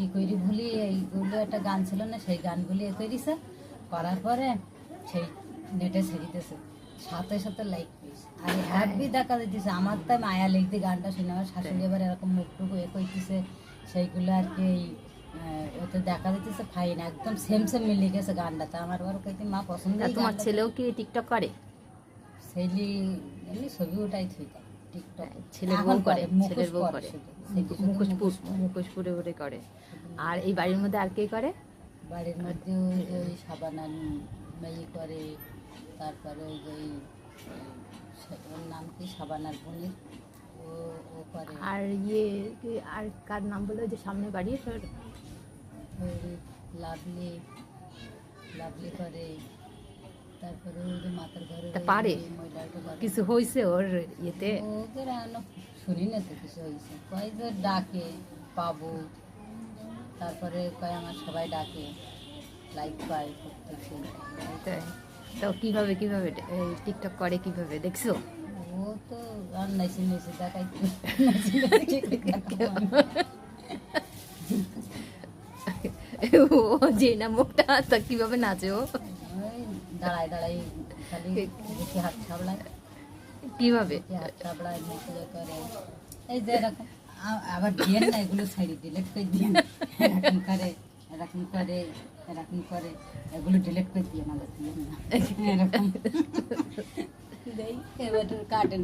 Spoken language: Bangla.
কি করি ভুলি এইগুলো একটা গান ছিল না, সেই গানগুলি এ করিছে, করার পরে সেই নেটে ছেড়িতেছে, সাথে সাথে লাইক পেয়েছে আর হ্যাপি দেখা দিতেছে। আমার তাই মায়া লিখতে গানটা শুনে আমার শাশুড়ি এবার এরকম মুখটুকু এ করতেছে, সেইগুলো আর কি ওতে দেখা দিতেছে ফাইন, একদম সেম সেম মিলে গেছে গানটাতে। আমার এবার কইতে মা পছন্দ। তোমার ছেলেও কি টিকটক করে? সেইলি এমনি ছবি ওটাই থুই টিকটক। ছেলের বউ করে, ছেলের বউ করে, মুখোশপুরে উঠে করে। আর এই বাড়ির মধ্যে আর কে করে? বাড়ির মধ্যে ওই সাবানার মেয়ে করে, তারপরে ওই ওর নাম কি সাবানার পনির, ও করে। আর আর কার নাম বলে যে সামনে বাড়ি ওই লাভলি লাভলি করে, তারপরে ওই যে মাথার ঘরে পারে মহিলাটা করে। কিছু হয়েছে ওর ইয়েতে? ওদের শুনি না তো কিছু হয়েছে, কয় যে ডাকে পাবো, তারপরে কয় আমার সবাই ডাকে, লাইক পায় করতেছে। তো কিভাবে টিকটক করে কিভাবে দেখছো? ও তো আর নাইছে নাইছে দেখাই ও যে না মুখটা তা কিভাবে নাচে ও? দাঁড়ায় দাঁড়াই খালি দেখি হাত ছাবড়ায়, কিভাবে হাত ছাবড়ায় মুখে করে এই যে এরকম। আবার দিয়ে না এগুলো সাইডে ডিলেট করে দিয়ে এরকম করে এরকম করে এরকম করে, এগুলো ডিলেট করে দিয়ে আমাদের দিয়ে না এরকম। এবার কাটেন।